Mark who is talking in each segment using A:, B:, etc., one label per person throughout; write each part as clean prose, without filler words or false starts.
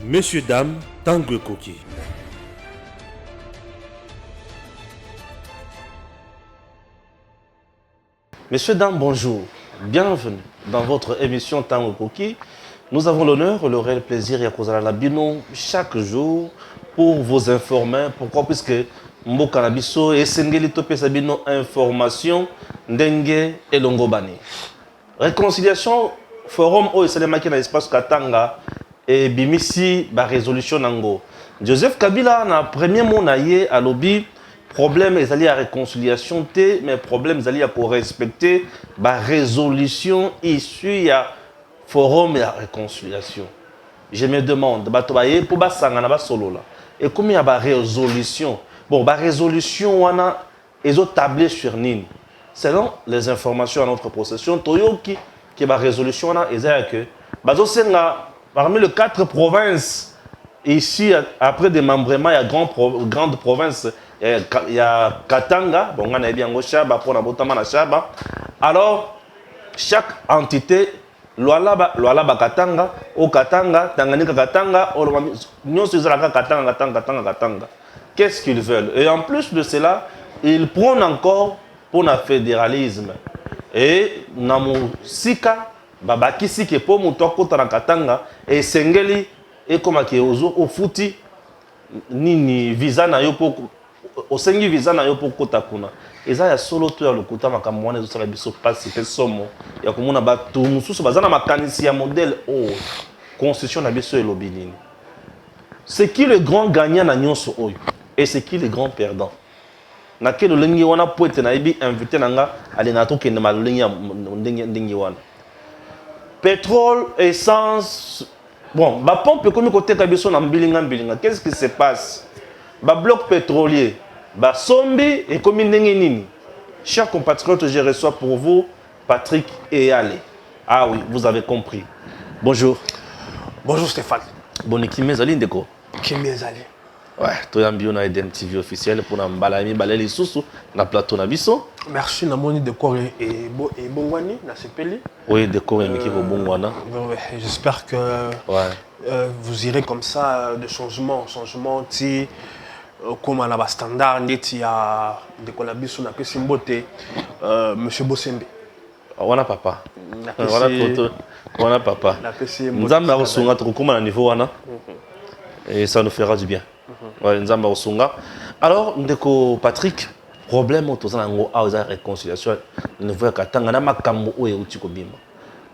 A: Messieurs, dames, Tanguy Koki.
B: Messieurs, dames, bonjour. Bienvenue dans votre émission Tanguy Koki. Nous avons l'honneur, le réel plaisir et à la bino chaque jour pour vous informer. Pourquoi? Puisque Mboka Nabiso et Sengeli Topé Sabino information Ndenge et Longobani. Réconciliation forum au Salemaki dans l'espace Katanga et Bimisi ba résolution nango. Joseph Kabila na premier mot naie à lobby problème est allé à réconciliation té mais problème est allé à pour respecter ba résolution issue à forum et à réconciliation. Je me demande bato baye pour ba sanga na ba solo là. Et combien y a ba résolution. Bon ba résolution wana ezo tablé sur nini. Selon les informations à notre possession, Toyoki qui va résolution là, ils que parmi les 4 provinces ici après démembrement, il y a grande province, il y a Katanga, bon on a bien Chaba pour la Botamana Chaba. Alors chaque entité Lualaba Katanga, au Katanga, Tanganyika Katanga, Katanga. Qu'est-ce qu'ils veulent? Et en plus de cela, ils prônent encore pour le fédéralisme. Et namu sika babaki sike po muto kota na Katanga et sengeli et comme ke ozo ofuti nini visa na yo po osengi visa na yo po kota kuna eza ya solo to ya lokuta makambo wana ezosala biso pasi pe somo ya komona batu mususu bazana makanisi ya modèle o constitution na biso elobi nini. C'est qui le grand gagnant na nyonso oyo et c'est qui le grand perdant? Na ke lolengi wana poete na ibi invité nanga ali na to kende malolengi ndenge wana pétrole essence bon ba pompe comme côté kabiso na mbilinga qu'est-ce qui se passe? Ba bloc pétrolier ba sombi et comme ndenge nini. Chers compatriotes, je reçois pour vous Patrick Eyale. Ah oui, vous avez compris. Bonjour.
C: Bonjour Stéphane.
B: Bon équipe zali ndeko.
C: Kimezali.
B: Ouais, toi ambio na Eden TV officiel pour na mbalami baleli susu na plateau na biso.
C: Merci na moni de corps et bongwani na sepeli.
B: Oui, de corps et miki bongwana.
C: J'espère que vous irez comme ça de changement ti comme na ba standard ndeti ya de kolabiso na pesi mbote monsieur Bosembe.
B: Wana papa. Wana papa. Nzamba osunga tukuma na niveau wana. Et ça nous fera du bien. Nzamba osunga. Alors ndeko Patrick, problème autour de la réconciliation ne voit Katanga na makambo oyo uti kobima.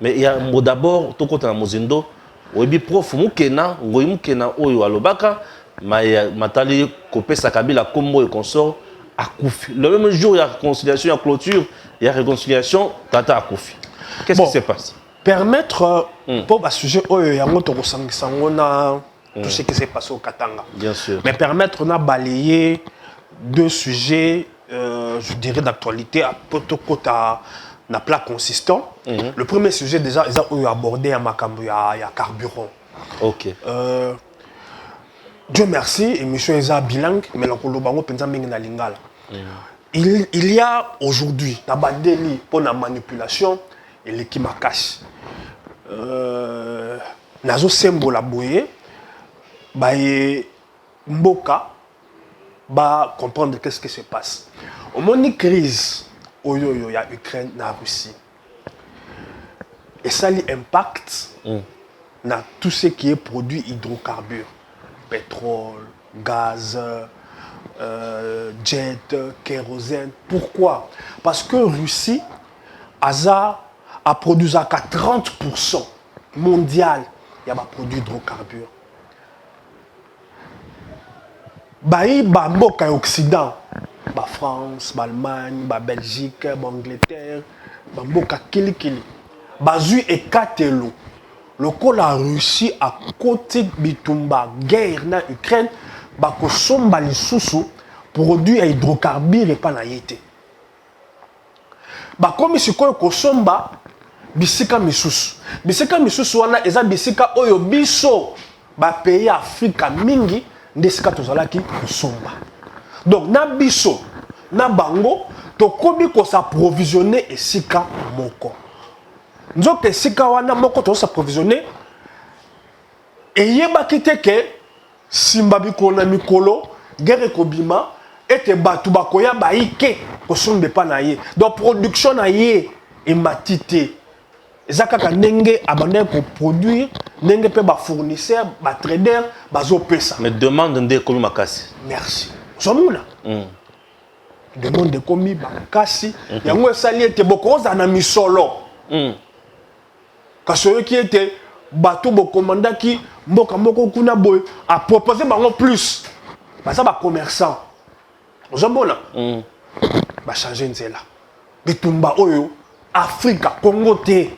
B: Mais il y a d'abord to kota na mozindo, oyebi prof mukena, ngoyi mukena oyo alobaka, matali kopesa Kabila kombo et consort akufi. Le même jour il y a réconciliation, il y a clôture, il y a réconciliation, tata akufi. Qu'est-ce qui se passe?
C: Permettre pour un sujet oyo yango to kosangisa ngona tout ce qui s'est passé au Katanga.
B: Bien sûr.
C: Mais permettre de balayer deux sujets, je dirais, d'actualité à Potokota, na plat consistant. Le premier sujet, déjà, ils ont abordé à Makambo, il y a carburant.
B: Ok.
C: Dieu merci, émission est bilingue, mais le Kolobango pensa na lingala. Il y a aujourd'hui, na bandeli pour la manipulation et l'équipe cash. Nazo sembola boye. Mboka va comprendre qu'est-ce qui se passe. Au moment de crise, il y a Ukraine et la Russie. Et ça impact dans tout ce qui est produit hydrocarbures. Pétrole, gaz, jet, kérosène. Pourquoi? Parce que la Russie a produit à 30% mondial. Il y a des produits hydrocarbures. Mboka Occident, France, Allemagne, Belgique, Angleterre, mboka kili. Bazu et Katelo. Le la Russie à côté bitumba guerre na Ukraine, bakosomba lisusu produit à hydrocarbures et pas na yete. Comme si kosomba bisika misusu. Bisika misusu wana eza bisika oyo biso ba pays Afrika mingi ndesika tozalaki kosomba. Donc na biso na bango tokobi ko s'approvisionner esika moko. Nzoke esika wana moko to s'approvisionner Et yebaki te ke simba bikolo na mikolo guerre kobima ete batu bakoya baike kosombe pa na ye. Donc production na ye ematite. Eza kaka ndenge abandaki ko produire ndenge pe ba fournisseur ba trader bazo pesa.
B: Mais demande nde komi makasi.
C: Merci. Somuna. Demande komi makasi yango esali ete bokoza na misolo. Kasi qui était bateau bokomandaki mboka moko kuna boy a proposé bango plus. Basa ba commerçant. Ozomona. Ba changer nzela. Bitumba oyo Afrique Congo te.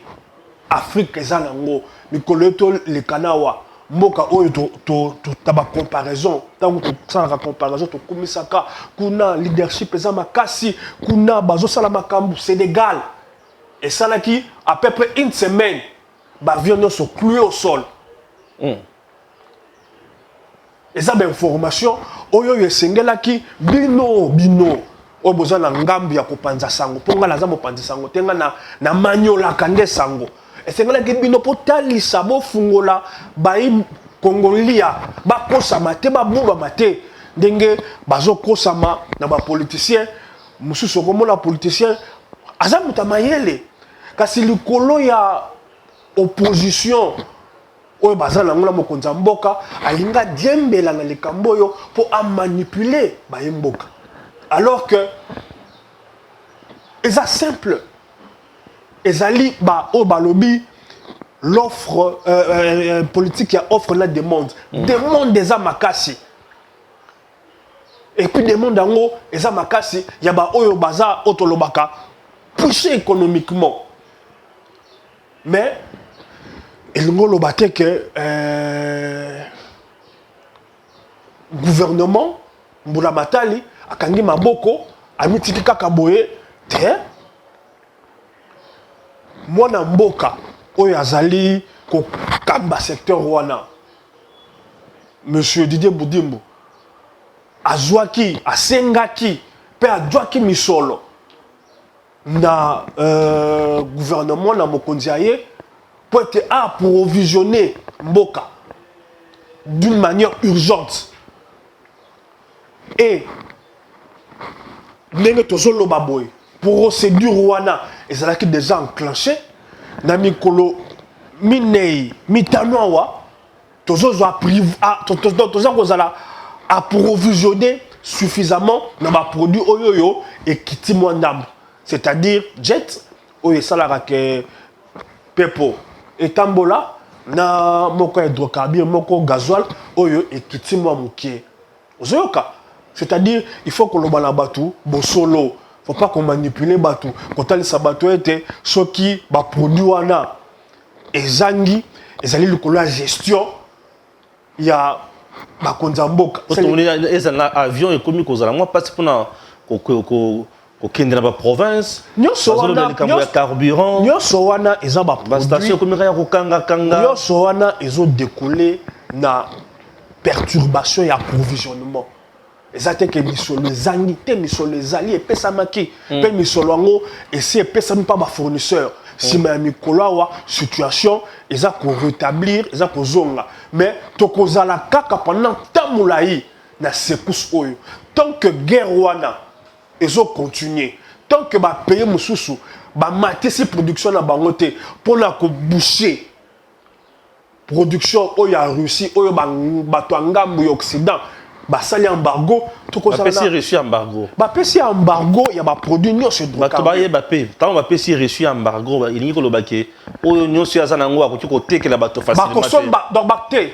C: Afrique ezanango mikolo to le kanawa mboka oyo to taba comparaison tango to sala comparaison to komisaka kuna leadership eza makasi kuna bazo sala makambu Sénégal et ça qui à peu près une semaine ba avion se cloué au sol. Et ça ben information oyo yesengela ki bino o boza na ngambi ya kopanza sango ponga la za mopanzi sango tenga na manyola kande sango. Et c'est là que bino potali sabo fungola bayi kongolia ba kosama te ba buba mate ndenge bazo kosama na ba politicien mususu komona politicien aza mutamayele kasi likolo ya opposition oyo baza na ngula mokonza mboka alinga diembela na likambo yo pour a manipuler bayi mboka alors que eza simple. Ezali ba o balobi l'offre politique qui offre la demande. Demande des amakasi. Et puis demande dango des amakasi ya ba oyo baza otolobaka pousser économiquement. Mais il ngolo baté que gouvernement mbula matali akangi maboko amitiki kaka boye te. Mwana mboka oyo azali ko kamba secteur wana monsieur Didier Boudimbo azwaki asengaki pe adwaki misolo na gouvernement na mokonzi aye pour être approvisionner mboka d'une manière urgente et ndenge tozoloba boye procédure wana ezalaki déjà enclenché na mikolo minei mitano awa tozozwa kozala approvisionner suffisamment na ba produit oyoyo ekiti mwa ndambo, c'est-à-dire jet oyo esalaka ke pepo etambola na moko hydrocarbure moko gasoil oyo ekiti mwa mokie ozoyoka, c'est-à-dire il faut koloba na batu bosolo. Faut pas qu'on manipule batu. Quand on a bateau était ce qui va produire wana ezangi ezali le gestion il y a ba konzamboka.
B: Quand on est un avion et comme kozala moi passe pour na ko kende na ba province.
C: Nyoso wana
B: carburant.
C: Nyoso wana eza ba
B: station comme ya kokanga kanga.
C: Nyoso wana ezo décoller na perturbation et approvisionnement. Ezate ke misolo zangité misolo ezali epesamaki pe misolo ngo esi epesami pa ba fournisseur sima ya mikolo awa situation eza ko rétablir eza ko zonga mais tokozala kaka pendant tamulayi na secousse oyo tant que guerre wana ezo continuer tant que ba payer mususu ba matisi production na bango te pour na ko boucher production oyo ya Russie oyo bato ngambu ya Occident basali embargo
B: tokozala na pesi reçu embargo
C: ba pesi embargo ya ba produit nyonso
B: bato baye ba pe tant ba pesi reçu embargo ilingi ko lobake oyo nyonso yaza nango akoki ko tekela bato facilement
C: ba kosomba donc bakte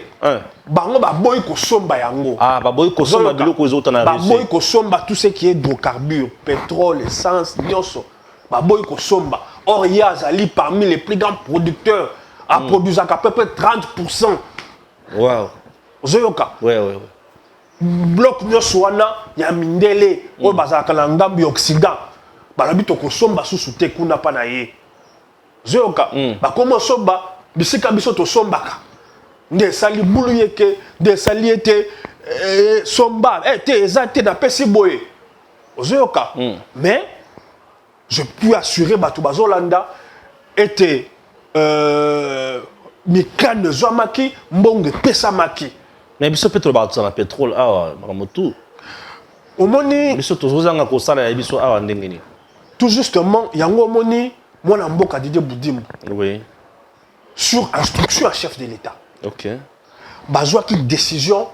C: bango ba boy kosomba yango
B: ba boy kosomba biloko ezota na
C: Russie ba boy kosomba tout ce qui est hydrocarbures pétrole essence nyonso ba boy kosomba or yazali parmi les plus grands producteurs a produire à peu près 30%.
B: Wow.
C: Ozoyoka
B: ouais
C: bloc nyonso wana ya mindele oyo bazalaka na ngambu ya Occident balabi tokosomba susu te kuna pa na ye zoyoka bakoma somba bisika biso tosombaka nde esali bulu yeke nde esali ete somba te eza te na pesi boye ozoyoka mais je puis assurer bato bazolanda ete mikane zwamaki mbongo epesamaki.
B: Mais biso peut être na pétrole awa mamotu.
C: Omoni
B: Biso tozozanga kosala ya biso awa ndenge ni.
C: tout justement yango omoni mwana mboka Didier Boudimbo.
B: Oui.
C: Sur instruction à chef de l'État.
B: OK.
C: Bazwaki décision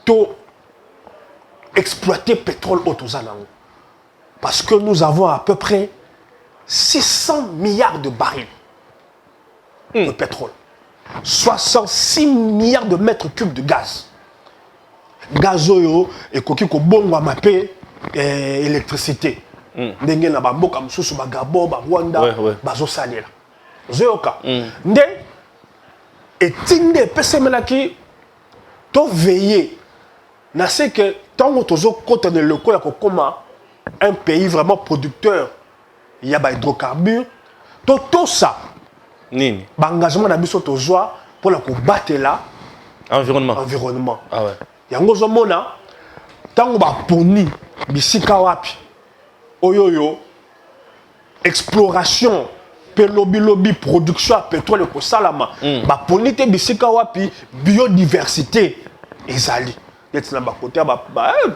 C: to exploiter pétrole au Tozanango. Parce que nous avons à peu près 600 milliards de barils de pétrole. 66 milliards de mètres cubes de gaz. Gazoyo et koki ko bongo mape électricité. Ndenge na bamboka msusu ba Gabon, ba Rwanda, bazo salela. Zoyoka. Nde etinde pesemelaki to veiller na ce que tant que tozo kota ne loko ya kokoma un pays vraiment producteur il y a ba hydrocarbures to ça
B: Nini?
C: ba engagement na biso tozwa pour la ko batela
B: environnement. Ah ouais.
C: Yango zo mona tango ba poni bisika wapi oyoyo exploration pe lobby production à pétrole ko salama ba poni te bisika wapi biodiversité ezali yetina ba côté ba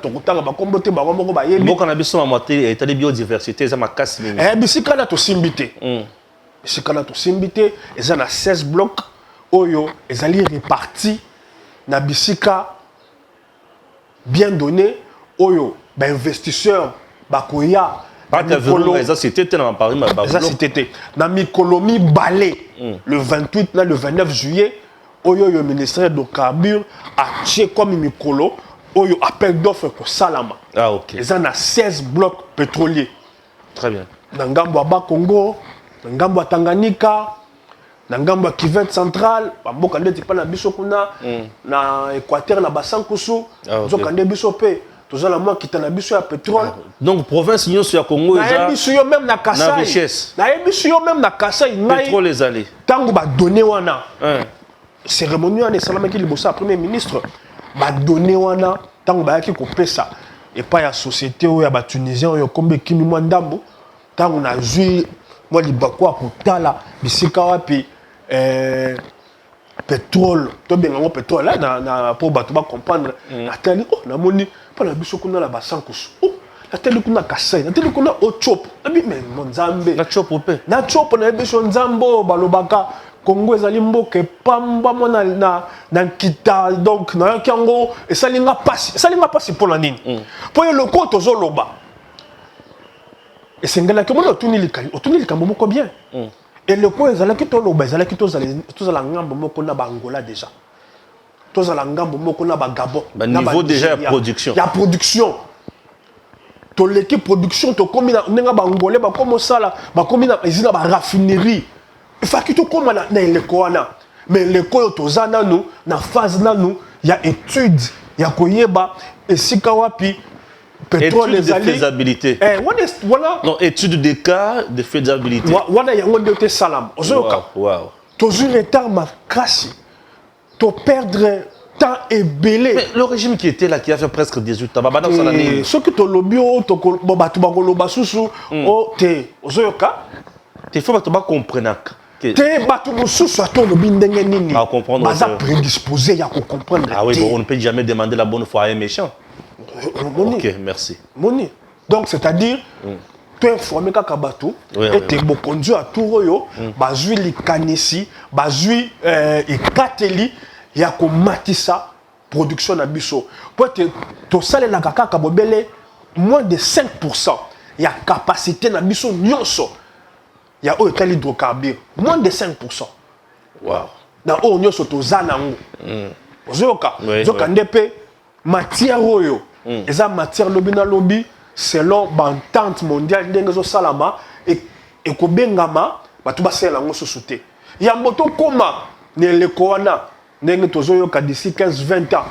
C: to kutanga ba kombote ba ngombo ba yebi
B: mboka na biso mamote etali biodiversité eza makasi mingi
C: bisika na to simbité bisika na to simbité eza na 16 blocs oyo ezali répartis na bisika bien donné oyo ba investisseurs bakoya
B: eza cité na Paris ba
C: eza cité na mikolomi balé le 28 na le 29 juillet oyo yo ministère de carburant a tché comme mikolo oyo appel d'offres ko salama.
B: Ah OK.
C: Eza na 16 blocs pétroliers.
B: Très bien.
C: Na ngambo ba Congo, na ngambo Tanganyika, na ngambo Kivu central, ba mboka ndeti pa na biso kuna na Équateur na Basankusu, zoka nde biso pe tozala mwa kitana biso ya pétrole.
B: Donc province nyonso ya Congo eza
C: na biso yo même na Kasai.
B: Na richesse.
C: Na biso yo même na Kasai ngai.
B: Pétrole ezali.
C: Tango ba donné wana. Cérémonie wana esalamaki liboso ya premier ministre ba donné wana tango bayaki kopesa epai ya société oyo ya batunisien oyo kombe ekimi mwa ndambo tango nazwi mwa libako ya kotala bisika wapi pétrole tobenga yango pétrole na po bato bacomprendre natali namoni mpo na biso kuna na basankusu natali kuna Kasai natali kuna ochop nabi me nzambe
B: na chop mpe
C: na chop na biso nzambo balobaka Congo ezali mboka pamba mona na kita donc na yango esalinga pasi mpona nini po ye loko tozoloba esengelaki mona otuni likambo moko bien eloko ezalaki toloba ezalaki tozala ngambo moko na baangola déjà tozala ngambo moko na bagabon
B: niveau déjà ya
C: production toleki production tokomi na ndenga baangolais bakomi osala bakomi na ezina baraffinerie ifaki tokoma na eleko wana mais eleko oyo toza nanu na phase nanu ya étude ya koyeba esika wapi pétrole ezali
B: de faisabilité
C: voilà
B: non étude de cas de faisabilité
C: wana yango nde te salam ozoyoka
B: wow
C: tozwi retard makasi to perdre temps ebele
B: mais le régime qui était là qui a fait presque 18 ans babana osala nini
C: soki tolobi o bato bakoloba susu o te ozoyoka
B: te faut bato bakomprenaka
C: te bato mosusu ata olobi ndenge nini baza prédisposé ya kocomprendre
B: ah oui bon on ne peut jamais demander la bonne foi à un méchant
C: moni
B: ok merci
C: moni donc c'est-à-dire to informer kaka bato ete bokonzi ya tour oyo bazwi likanisi bazwi ekateli ya komatisa production na biso po ete tosalelaka kaka bobele moins de 5% ya capacité na biso nyonso ya oyo etali hydrocarbure moins de 5%.
B: Wow.
C: Na oyo nyonso toza nango ozoyoka zoka nde mpe matière oyo eza matière lobi na lobi selon baentente mondiale ndenge ezosalama ekobengama bato basalela yango susu te yambo tokóma na eleko wana ndenge tozoyoka d'ici 15-20 ans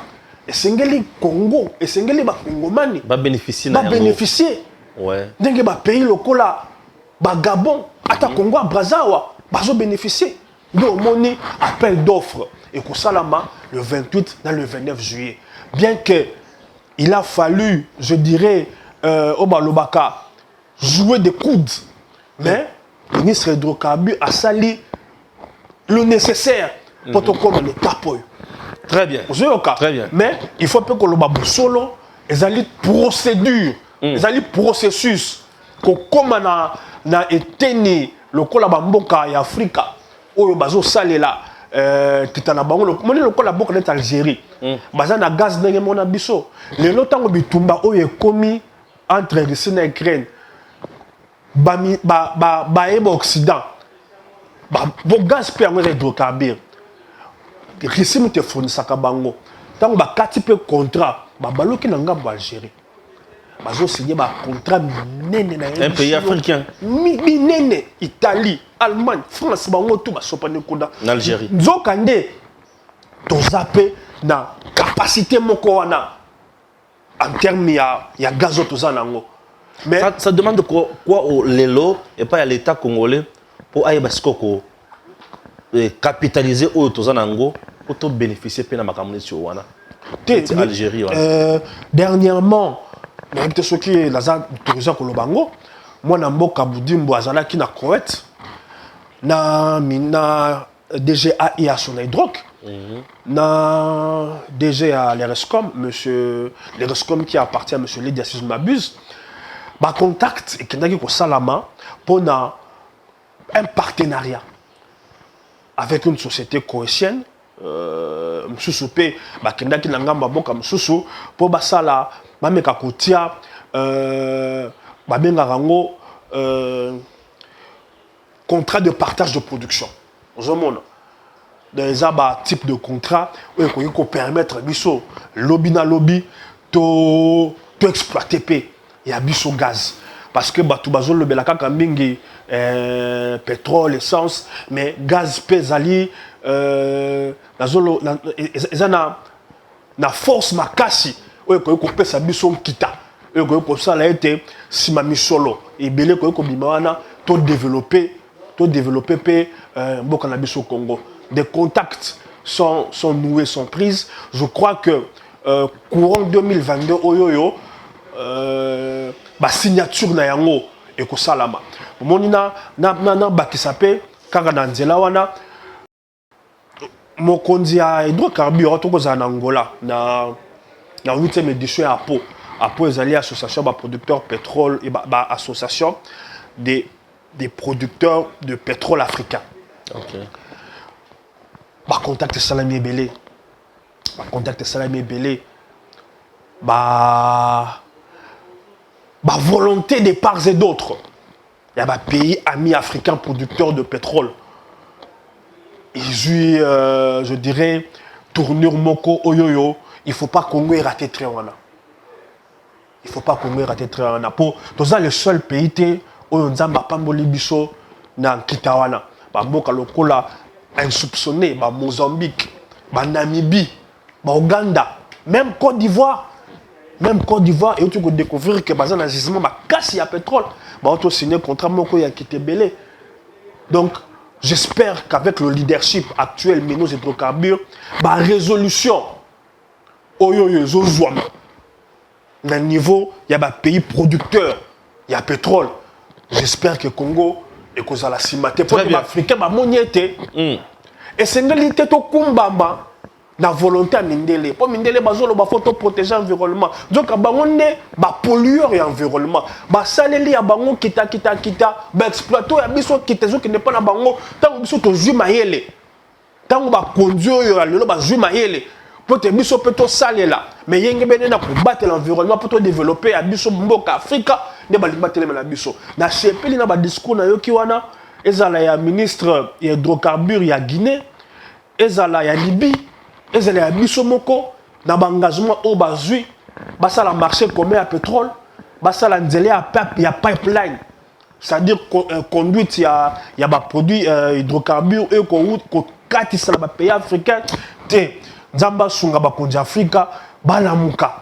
C: esengeli Congo esengeli bakongomani babénéficier ndenge bapays lokola bagabon ata Congo Brazzaville bazobénéficier nde omoni appel d'offres ekosalama le 28 dans le 29 juillet bien que il a fallu je dirais au balobaka jouer des coudes mais le ministre hydrocarbures a sali le nécessaire pour te comme l'étape.
B: Très bien. Très bien.
C: Mais il faut que le solo, ils ont procédure, ils ont processus, comme na eteni le kola bamboka ya Afrika, oyo bazo salela titana bango le kola boka net Algérie. Baza na gaz ndenge mona biso. Le lotango bitumba oyo ekomi entre Russie na Ukraine. Ba eba Occident. Bo gaz pe yango hydrocarbures. Russie mu te fournissaka bango. Tango ba kati pe contrat, ba baloki na ngambo Algérie. Bazo signé ba contrat minene na
B: un pays africain.
C: Minene, Italie, Allemagne, France bango tout ba sopane koda
B: en Algérie.
C: Nzokande to zappé na capacité moko wana en termes ya gazo to za nango.
B: Mais ça demande quoi au lelo et pas à l'état congolais pour aller baskoko capitaliser au to za nango pour to bénéficier pe na makamuni sur wana. Algérie wana.
C: Dernièrement mais ceux qui laza tourisme kolobango moi na mboka budimbo azala ki na Koweït na DGAI à son hydroc na DG à l'ERESCOM monsieur l'ERESCOM qui appartient à monsieur Lydia si je m'abuse ba contact et kendaki ko salama pour un partenariat avec une société koweïtienne msusu pe ba kendaki na ngamba boka msusu pour basala bameka kotia babenga rango contrat de partage de production ozomona dans un type de contrat où il faut permettre biso lobby na lobby to exploiter pe ya biso gaz parce que batu bazolo belaka kambingi pétrole essence mais gaz pe zali nazolo na force makasi oyo ko pesa biso kita oyo ko sala ete sima misolo ebele ko bima wana to développer pe mboka na biso Congo. Des contacts sont noués, sont prises. Je crois que courant 2022 oyoyo ba signature na yango e ko salama monina na bakisape kaka na nzela wana mokonzi ya hydrocarbures to ko za na Angola na 8e édition à Apo ezali association ba producteurs pétrole et ba association des producteurs de pétrole africains.
B: OK.
C: Ba contact salami belé. Ba volonté de part et d'autre. Il y a des pays amis africains producteurs de pétrole. Ils jouent, je dirais, tournure moko oyoyo. Il ne faut pas qu'on ait raté très wana. Pour tous le seul pays où on a pamboli biso na kitawana. Ba mboka lokola insoupçonné, ba Mozambique, ba Namibie, ba Ouganda, même Côte d'Ivoire, et tu peux découvrir que bazan un gisement ba casse ya pétrole, ba auto signé contrat moko ya kité belé. Donc j'espère qu'avec le leadership actuel de nos hydrocarbures, ba résolution oyoyo zozouam. Dans le niveau, il y a des pays producteurs, il y a pétrole. J'espère que Congo et que ça la simate pour les Africains ba moniete. Et c'est une réalité to kumbamba na volonté mindele. Pour mindele bazolo ba photo protéger l'environnement. Donc bangonde ba pollueur et environnement. Ba saleli ya bango kita ba exploiter ya biso kitezo qui n'est pas na bango tant biso to zui mayele. Tant ba conduire yo lelo ba zui mayele. Pour te biso peto salela. Mais yenge bene na combattre l'environnement pour te développer à biso mboka Afrika ne ba libatele na biso. Na sepeli na ba discours na yo ki wana ezala ya ministre ya hydrocarbures ya Guinée, ezala ya Libye, ezala ya biso moko na ba engagement au bazui, basala marché commun à pétrole, basala nzele ya pipeline. C'est-à-dire conduite ya ba produit hydrocarbures et ko katisa na ba pays africains te Zamba sunga bakonzi Afrika balamuka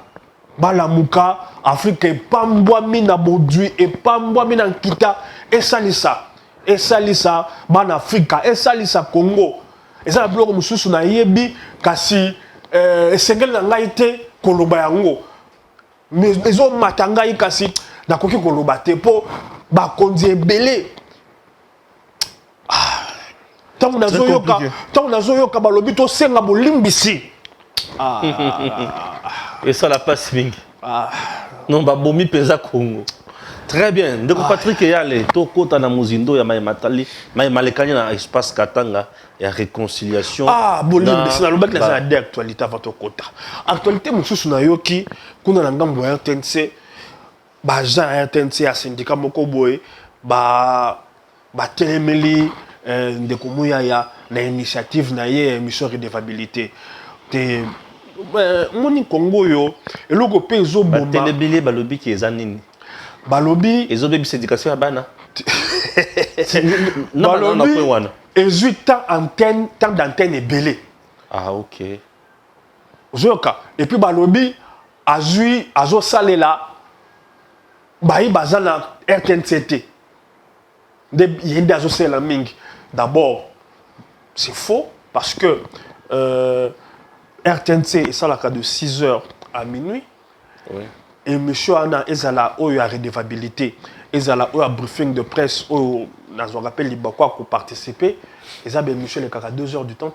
C: Afrika epambwa mina bodui epambwa mina nkita esalisa bana Afrika esalisa Congo ezala biloko mususu na yebi kasi esengeli na ngai te koloba yango mais ezomata ngai kasi nakoki koloba te po bakonzi ebele Tant on a zoyoka balobi to senga bolimbisi.
B: Et ça la passe mingi. Non ba bomi peza Congo. Très bien. Ndeko Patrick Yale to kota na muzindo ya Maïmatali, Maïmalekanya na espace Katanga ya réconciliation.
C: Bolimbisi na lobaki na actualité avant to kota. Actualité mususu na yoki kuna na ngambo ya RTNC ba Jean RTNC ya syndicat moko boye ba telemeli ndeko Muyaya na initiative na ye mission redevabilité te moni Congo yo eloko pe zo bomba
B: telemeli balobi ki ezanini
C: balobi
B: ezobebi syndication ya bana
C: balobi 18 temps d'antenne belé.
B: OK.
C: Zoka et puis balobi azui azo salela bayi bazana RTNCT de yende azo salela mingi. D'abord c'est faux parce que RTNC ça la cas de 6h à minuit.
B: Oui.
C: Et monsieur Anna ezala oyo ya redevabilité ezala oyo ya briefing de presse oyo nazo rappel libakwa ko participer ezaba monsieur le kaka 2h du temps.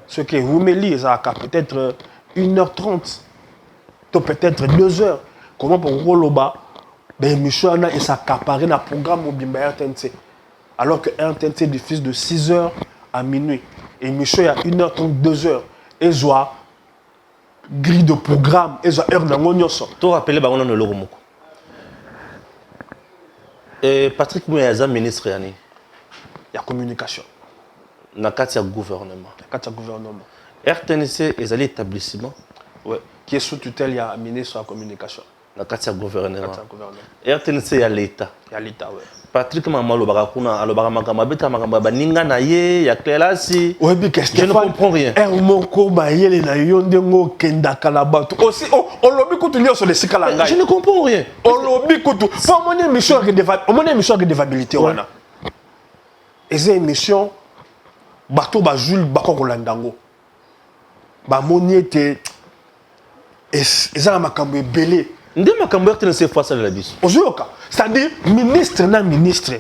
C: Ce qui est Roumeli ezala peut-être 1h30 to peut-être 2h. Comment pour Roloba monsieur Anna et s'accaparer dans programme mobimba RTNC alors que RTNC diffuse de 6h à minuit et monsieur il y a 1h30 2h et soit grille de programme et soit heure nango nyonso
B: to rappeler ba on no logo moko Patrick Mouyaza ministre yani
C: ya communication
B: na kati ya gouvernement RTNC ezali établissement
C: qui est sous tutelle ya ministre de la communication
B: na kati ya gouvernement RTNC ya l'état
C: ouais.
B: Patrick Mamalo Barakuna alobaka makambo abeta makambo baninga na ye ya Clélasi.
C: Oui, mais qu'est-ce que
B: je ne comprends rien.
C: Moko ba yele na yondengo kenda kalabatu. Aussi on lobi kutu sur les sikalanga.
B: Je ne comprends rien.
C: On lobi kutu. Pour mon émission redevabilité wana. Et c'est émission bato ba Jules bako kolandango. Ba moni te ezala makambo ebele.
B: Ndé makambo RTNC face à la biso.
C: Ozoyoka, c'est-à-dire ministre na ministre.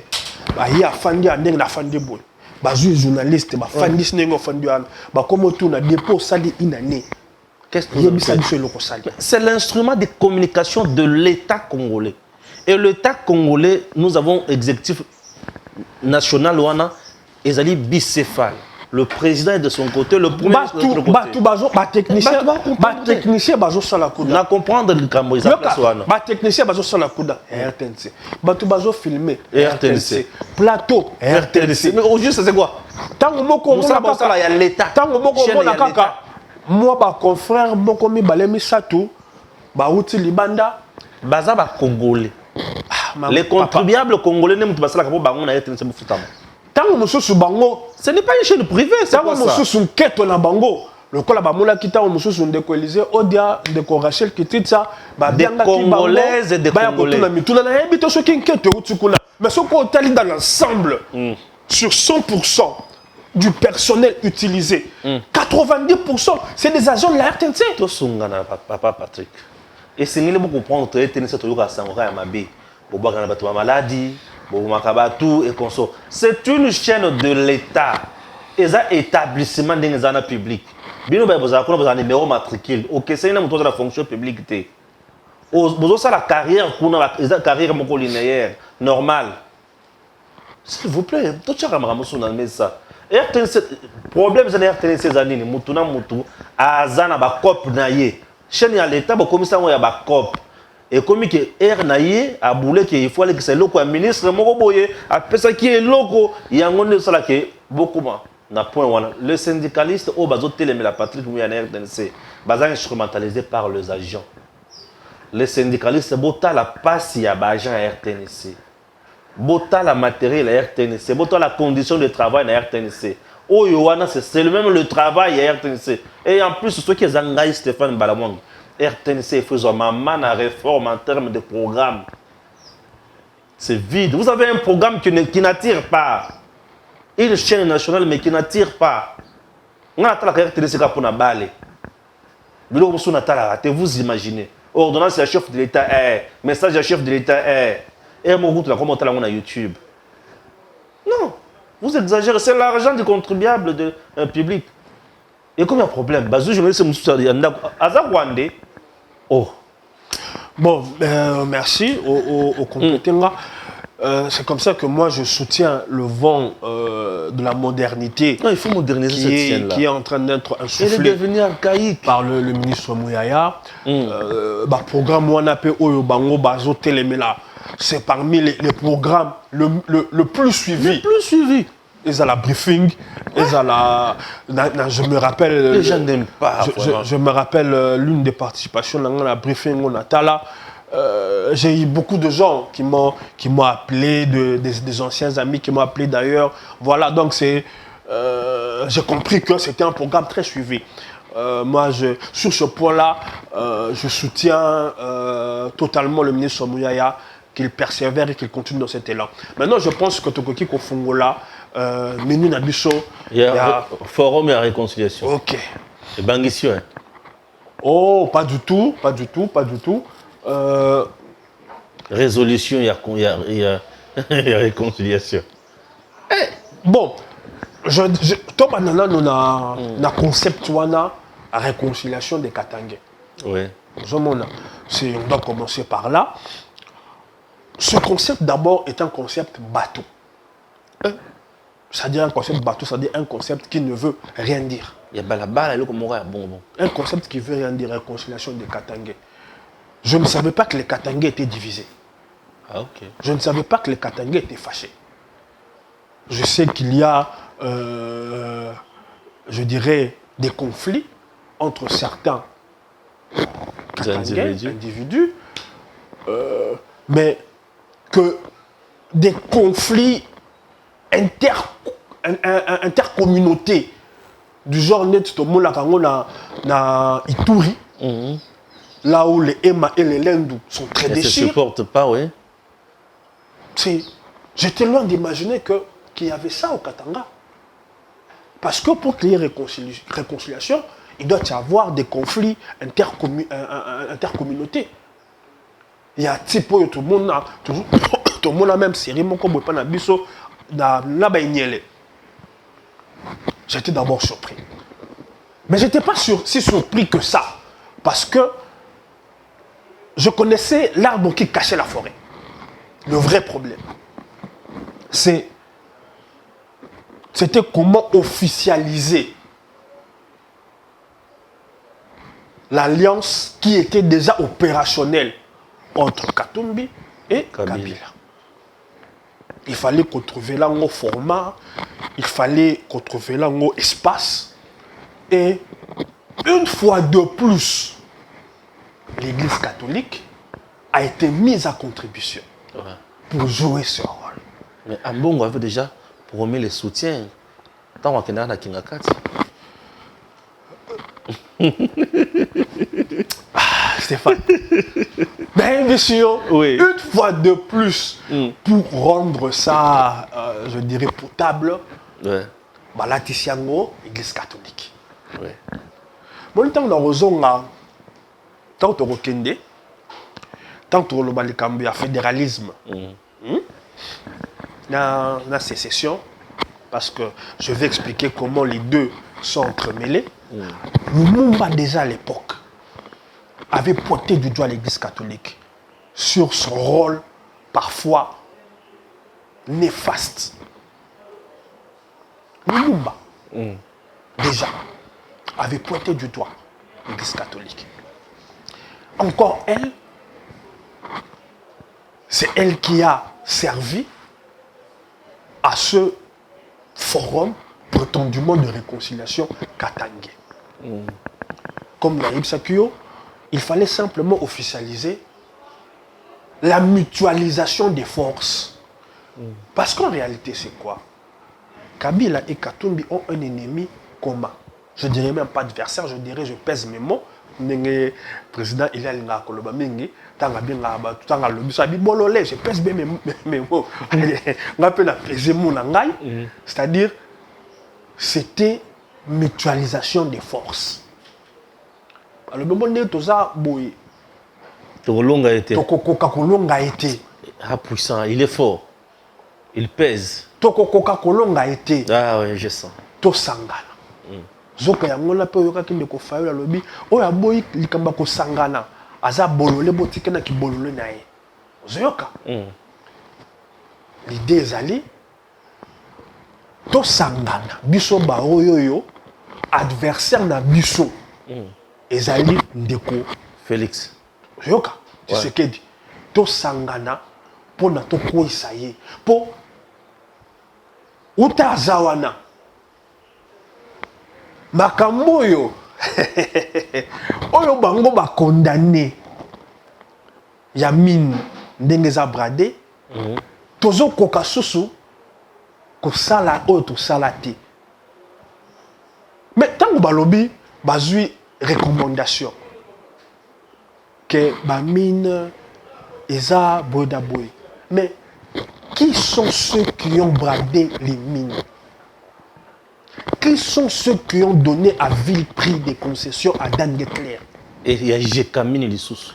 C: Ba ya fandi andeng na fandi boy. Ba journaliste ba fandi snengo fandi an. Ba comme tout na dépôt sali inane.
B: Qu'est-ce que c'est l'instrument de communication de l'État congolais. Et l'État congolais, nous avons exécutif national wana ezali bicéphale. Le président est de son côté, le premier est de son côté.
C: Technicien bazo sala kuda.
B: Na comprendre le cambo ils appellent ça.
C: Ba technicien bazo sala kuda RTNC. Batu bazo filmer
B: RTNC.
C: Plateau
B: RTNC. Mais au juste c'est quoi?
C: Tango moko
B: mona kaka ya l'État.
C: Tango moko mona kaka. Moi ba confrère moko mi balemi satu ba uti libanda
B: baza ba congolais. Les contribuables congolais ne mutu basala ka po bango na RTNC mufutama.
C: Tango mususu bango,
B: ce n'est pas une chaîne privée, c'est quoi ça?
C: Tango mususu keto na bango, le kola ba mola kita mususu ndeko Élysée Odia ndeko Rachel Kititsa ba bianga
B: ki congolaises et des congolais.
C: Ba mituna na yebi to soki nketo utukuna. Mais ce qu'on tali dans l'ensemble sur 100% du personnel utilisé, 90% c'est des agents de la RTNC.
B: To sungana papa Patrick. Et c'est ngile beaucoup comprendre que RTNC to yoka sangora ya mabe. Boba kana bato ba maladie. C'est une chaîne de l'État. Et ça, établissement d'un public. Bien, vous avez un numéro matricule. Ok, c'est une de la fonction publique. Vous avez la carrière, la carrière linéaire, normale. S'il vous plaît, tout ça, ça. Le problème, c'est que RTNC, c'est Mutuna Mutu, Azana, Bakop, Naye. Chaîne à l'État, commissaire, il y a Bakop. Et comme que R naïe a boulé qu'il faut aller que c'est loco un ministre moko boye a pesa qui est loco yangonde sala que beaucoup moins na point wana le syndicaliste au bazo télémé la Patrick Mouyaner RTNC baza instrumentalisé par les agents les syndicalistes bota la passe ya ba agent RTNC bota la matériel à RTNC bota la condition de travail à RTNC oh yoana c'est le même le travail à RTNC et en plus ceux qui zangai Stéphane Balamwang RTNC faisant maman à réforme en termes de programme. C'est vide. Vous avez un programme qui n'attire pas. Une chaîne nationale mais qui n'attire pas. On a la RTNC pour la balle. Vous imaginez. Ordonnance à chef de l'État est. Message à chef de l'État est. Et mon groupe, comment on a YouTube. Non. Vous exagérez, c'est l'argent du contribuable de public. Et comme il y a un problème, Bazou, je me dis, c'est oh.
C: Bon, merci au complété. C'est comme ça que moi je soutiens le vent de la modernité.
B: Non, il faut moderniser cette scène-là.
C: Qui est en train d'être insufflé.
B: Elle est devenue archaïque.
C: Par le ministre Mouyaya. Programme Wanape Oyo Bango Bazo Telemela. C'est parmi les programmes le plus suivi.
B: Le plus suivi.
C: Ils ont la briefing, ils ont la... Je me rappelle...
B: Les gens n'aiment pas.
C: Je me rappelle l'une des participations dans la briefing au Natala. J'ai eu beaucoup de gens qui m'ont appelé, des anciens amis qui m'ont appelé d'ailleurs. Voilà, donc j'ai compris que c'était un programme très suivi. Moi, sur ce point-là, je soutiens totalement le ministre Mouyaya, qu'il persévère et qu'il continue dans cet élan. Maintenant, je pense que Tokoki Kofungola, Menu Nabiso,
B: il y a forum et réconciliation.
C: Ok.
B: Et Bangisio.
C: Oh, pas du tout, pas du tout, pas du tout.
B: Résolution, il y a réconciliation.
C: Bon, toi, maintenant, nous avons un concept wana à réconciliation des Katangais.
B: Oui.
C: On doit commencer par là. Ce concept d'abord est un concept bateau. C'est-à-dire un concept bateau, c'est-à-dire un concept qui ne veut rien dire.
B: Il y a balabala, bon.
C: Un concept qui veut rien dire, réconciliation des Katangais. Je ne savais pas que les Katangais étaient divisés.
B: Ah, ok.
C: Je ne savais pas que les Katangais étaient fâchés. Je sais qu'il y a, je dirais, des conflits entre certains Katangais, individus, mais que des conflits intercommunautés du genre net tout le monde na Ituri, là où les Ema et les Lendu sont très déchirés.
B: Ils ne se supportent pas, oui.
C: J'étais loin d'imaginer qu'il y avait ça au Katanga. Parce que pour qu'il y ait réconciliation, il doit y avoir des conflits intercommunautés. Il y a type tout le monde a même série mon comme pas na biso na baignyele. J'étais d'abord surpris. Mais j'étais pas si surpris que ça parce que je connaissais l'arbre qui cachait la forêt. Le vrai problème, c'était comment officialiser l'alliance qui était déjà opérationnelle entre Katumbi et Kabila. Il fallait qu'on trouve là un format, il fallait qu'on trouve là un espace. Et une fois de plus, l'Église catholique a été mise à contribution pour jouer ce rôle.
B: Mais Ambongo avait déjà promis le soutien. Tant qu'on a Kingakati.
C: Stéphane. Ben, monsieur, oui. Une fois de plus, pour rendre ça, je dirais, potable, Balatisiango, Église catholique.
B: Oui.
C: Bon, tant que tant que Rokende, tant que le fédéralisme, la sécession, parce que je vais expliquer comment les deux sont entremêlés. Lumumba, déjà à l'époque, avait pointé du doigt l'Église catholique sur son rôle parfois néfaste. Lumumba, déjà, avait pointé du doigt l'Église catholique. Encore elle, c'est elle qui a servi à ce forum prétendument de réconciliation katangais. Comme Naïb Sakio, il fallait simplement officialiser la mutualisation des forces. Parce qu'en réalité, c'est quoi? Kabila et Katumbi ont un ennemi commun. Je ne dirais même pas adversaire, je dirais, je pèse mes mots. Le président, il a l'inga koloba mingi, tanga binga batu, tanga lobi, ça dit bololé, je pèse bien mes mots. On appelle la président c'est-à-dire, c'était mutualisation des forces. Alors, le monde tout ça, boy.
B: Tokolonga a été.
C: Tokolonga a été.
B: Ah, puissant, il est fort. Il pèse.
C: tokokoka kolonga été
B: Ah oui, je sens.
C: tosangana zoka yango na pe oyokaki ndeko Fayulu alobi oyo aboyi likamba kosangana aza bolole botike na kibolole na ye ozoyoka l'idée ezali tosangana biso baoyoyo adversaire na biso ezali ndeko
B: Félix.
C: ozoyoka Tshisekedi tosangana mpona tokweyisa ye mpo uta aza wana makambo oyo oyo bango bakondane ya mine ndenge eza brade tozokoka susu kosala oyo tosala te mais ntango balobi bazwi recommandation que bamine eza boye da boye mais qui sont ceux qui ont bradé les mines? Qui sont ceux qui ont donné à vil prix des concessions à Dan Getler?
B: Et il y a Jekamine Lissous.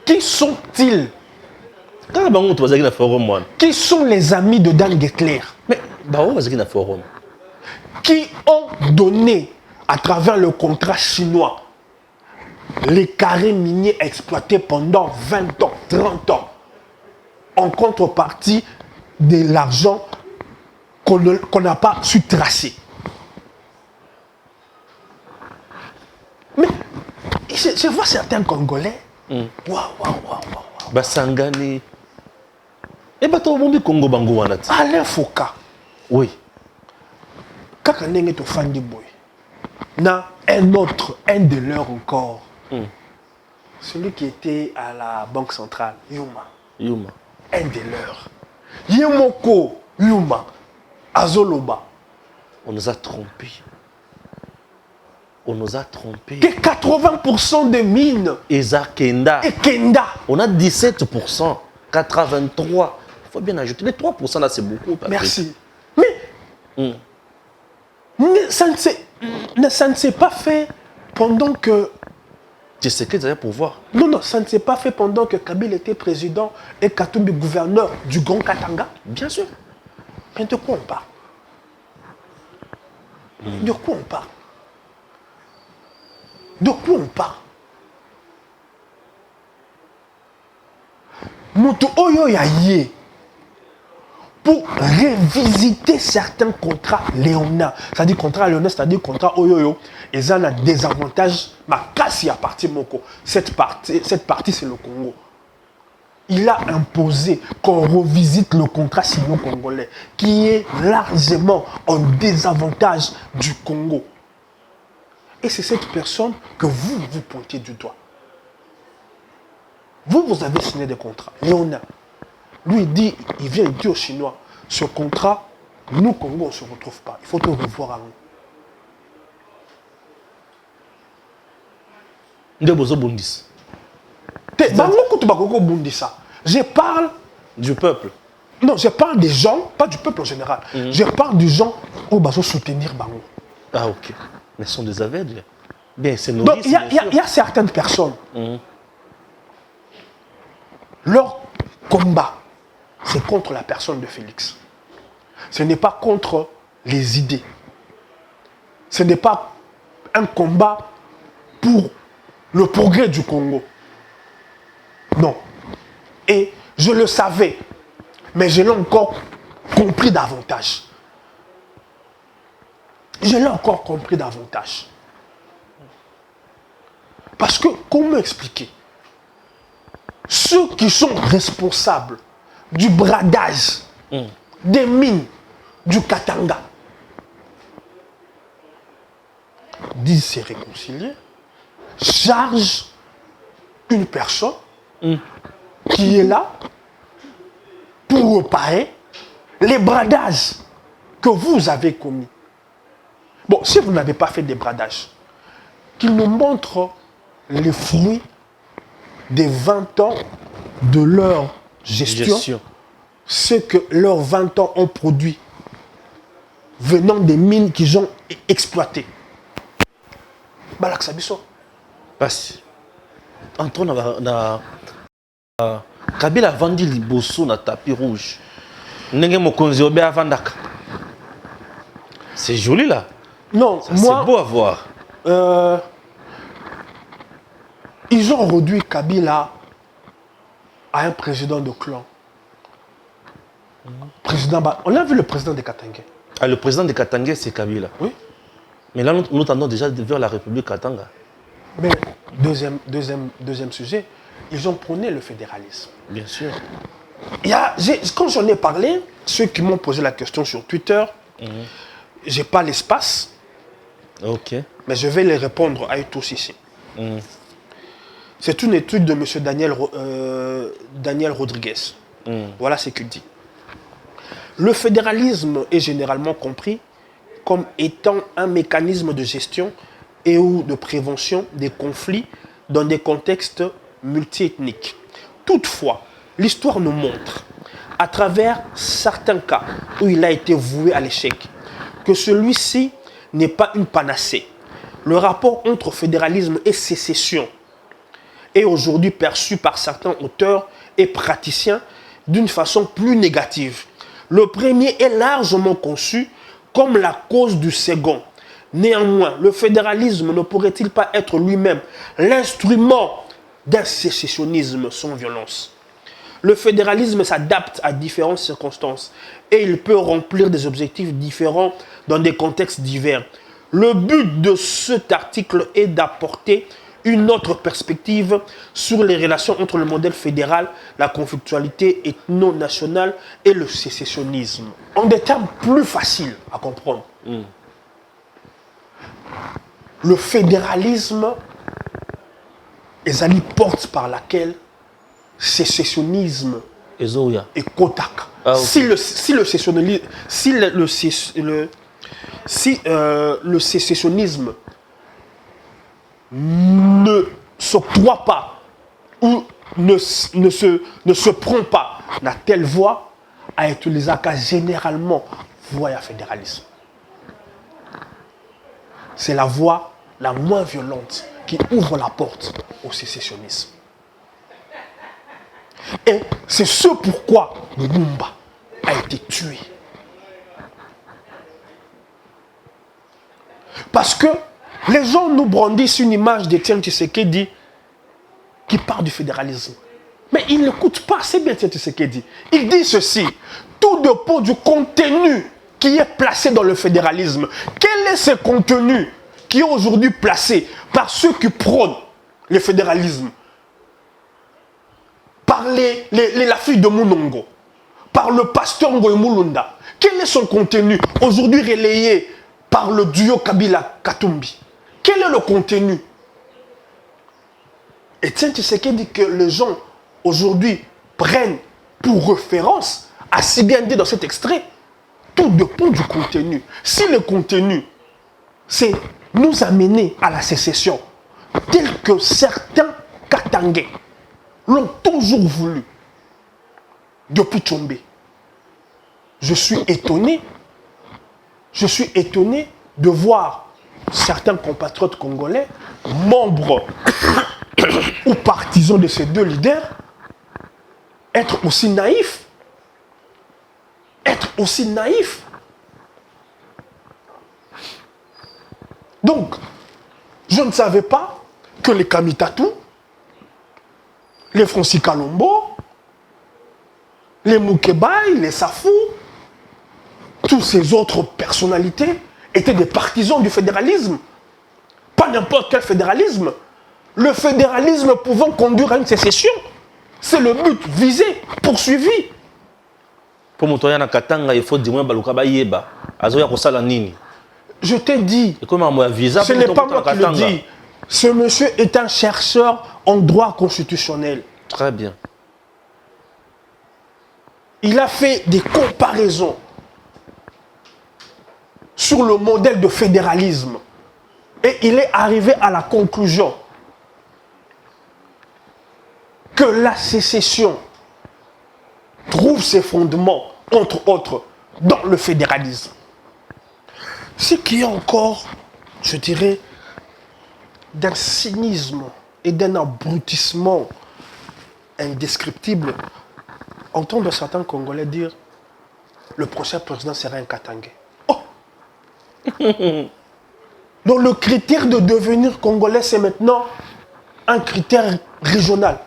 C: Qui sont-ils?
B: Quand on va dans le forum,
C: qui sont les amis de Dan Getler?
B: mais on va dans le forum.
C: Qui ont donné à travers le contrat chinois les carrés miniers exploités pendant 20 ans, 30 ans, en contrepartie de l'argent qu'on n'a pas su tracer. Mais je vois certains Congolais. Waouh.
B: Basangani. Et bah toi, on Congo Bango Wanat.
C: Alain Foucault.
B: Oui.
C: Quand on est au fan du boy, na un autre, un de leurs encore. Celui qui était à la Banque centrale, Yuma. Un de leurs. Yemoko Yuma. Azoloba.
B: On nous a trompés.
C: Que 80% des mines.
B: Eza Kenda.
C: Et Kenda.
B: On a 17%. 83. Il faut bien ajouter. Les 3% là, c'est beaucoup. Patrick.
C: Merci. Mais ça ne s'est pas fait pendant que...
B: Tu sais qu'ils allaient pouvoir.
C: Non, ça ne s'est pas fait pendant que Kabila était président et Katumbi gouverneur du Grand Katanga.
B: Bien sûr.
C: Mais de quoi on parle? De quoi on parle? De quoi on parle? Moto Oyo Yaye pour révisiter certains contrats léonins. C'est-à-dire contrat léonins, c'est-à-dire contrat Oyoyo. Et ça a des avantages. Ma casse y a parti Moko. Cette partie c'est le Congo. Il a imposé qu'on revisite le contrat sino-congolais qui est largement en désavantage du Congo. Et c'est cette personne que vous pointez du doigt. Vous avez signé des contrats. Léona, lui, il vient dire aux Chinois, ce contrat, nous, Congo, on ne se retrouve pas. Il faut te revoir à nous. Je parle
B: du peuple.
C: Non, je parle des gens, pas du peuple en général. Je parle des gens où ils soutenir Bango.
B: Ah, ok. Mais ce sont des aveugles. Bien, c'est nos.
C: Donc, il y a certaines personnes. Leur combat, c'est contre la personne de Félix. Ce n'est pas contre les idées. Ce n'est pas un combat pour le progrès du Congo. Non. Et je le savais, mais je l'ai encore compris davantage. Parce que, comment expliquer? Ceux qui sont responsables du bradage des mines du Katanga disent se réconcilier, chargent une personne qui est là pour réparer les bradages que vous avez commis. Bon, si vous n'avez pas fait des bradages, qu'ils nous montrent les fruits des 20 ans de leur gestion. Ce que leurs 20 ans ont produit venant des mines qu'ils ont exploitées. Balaksabiso.
B: Parce entrons dans Kabila a vendu les bossons dans tapis rouge. Ndenge mokonzi obe avandaka. C'est joli là.
C: Non,
B: C'est
C: moi,
B: beau à voir.
C: ils ont réduit Kabila à un président de clan. On a vu le président de Katanga.
B: Ah, le président de Katanga, c'est Kabila.
C: Oui.
B: Mais là, nous tendons déjà vers la République Katanga.
C: Mais deuxième sujet, ils ont prôné le fédéralisme.
B: Bien sûr.
C: Quand j'en ai parlé, ceux qui m'ont posé la question sur Twitter, j'ai pas l'espace,
B: Ok.
C: mais je vais les répondre à eux tous ici. C'est une étude de M. Daniel Rodriguez. Voilà ce qu'il dit. Le fédéralisme est généralement compris comme étant un mécanisme de gestion et ou de prévention des conflits dans des contextes multiethniques. Toutefois, l'histoire nous montre, à travers certains cas où il a été voué à l'échec, que celui-ci n'est pas une panacée. Le rapport entre fédéralisme et sécession est aujourd'hui perçu par certains auteurs et praticiens d'une façon plus négative. Le premier est largement conçu comme la cause du second. Néanmoins, le fédéralisme ne pourrait-il pas être lui-même l'instrument d'un sécessionnisme sans violence? Le fédéralisme s'adapte à différentes circonstances et il peut remplir des objectifs différents dans des contextes divers. Le but de cet article est d'apporter une autre perspective sur les relations entre le modèle fédéral, la conflictualité ethno-nationale et le sécessionnisme. En des termes plus faciles à comprendre, le fédéralisme est la porte par laquelle sécessionnisme
B: Ezoya.
C: et Kotak.
B: Ah, okay.
C: Le sécessionnisme ne s'octroie pas ou ne se prend pas dans telle voie à utiliser généralement voie à fédéralisme. C'est la voie la moins violente qui ouvre la porte au sécessionnisme. Et c'est ce pourquoi Lumumba a été tué. Parce que les gens nous brandissent une image d'Étienne Tshisekedi qui parle du fédéralisme. Mais il n'écoute pas assez bien Étienne Tshisekedi. Il dit ceci: tout dépend du contenu qui est placé dans le fédéralisme. Quel est ce contenu qui est aujourd'hui placé par ceux qui prônent le fédéralisme? Par la fille de Munongo, par le pasteur Ngoy Mulunda. Quel est son contenu aujourd'hui relayé par le duo Kabila-Katumbi? Quel est le contenu? Et tiens, tu sais qu'il dit que les gens aujourd'hui prennent pour référence, à si bien dit dans cet extrait, tout dépend du contenu. Si le contenu, c'est nous amener à la sécession, tel que certains Katangais l'ont toujours voulu, depuis Tchombe, je suis étonné de voir certains compatriotes congolais, membres ou partisans de ces deux leaders, être aussi naïfs. Donc, je ne savais pas que les Kamitatou, les Francis Kalombo, les Moukebaï, les Safou, toutes ces autres personnalités étaient des partisans du fédéralisme. Pas n'importe quel fédéralisme. Le fédéralisme pouvant conduire à une sécession. C'est le but visé, poursuivi.
B: Pour montoya na Katanga, il faut dire moi baluka bayeba. Azoya kosala nini.
C: Je t'ai dit,
B: ce
C: n'est pas moi qui le dis. Ce monsieur est un chercheur en droit constitutionnel.
B: Très bien.
C: Il a fait des comparaisons sur le modèle de fédéralisme. Et il est arrivé à la conclusion que la sécession trouve ses fondements, entre autres, dans le fédéralisme. Ce qui est encore, je dirais, d'un cynisme et d'un abrutissement indescriptible, entendre certains Congolais dire le prochain président sera un Katangais. Oh. Donc le critère de devenir Congolais, c'est maintenant un critère régional.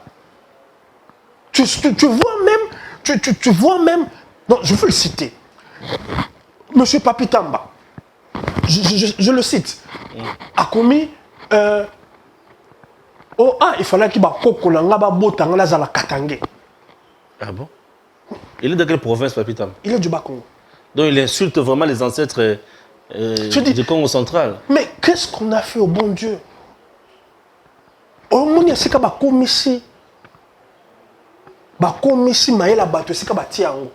C: Tu vois même, non, je veux le citer. Monsieur Papitamba, je le cite, a commis, il fallait qu'il y ait un Katangais.
B: Ah bon? Il est de quelle province, Papitam?
C: Il est du Bas-Congo.
B: Donc il insulte vraiment les ancêtres du Congo central.
C: Mais qu'est-ce qu'on a fait au bon Dieu? Au monde, il y a ce qu'il y a commis ici. Comme ici, il y a la bateau, c'est comme Tiango.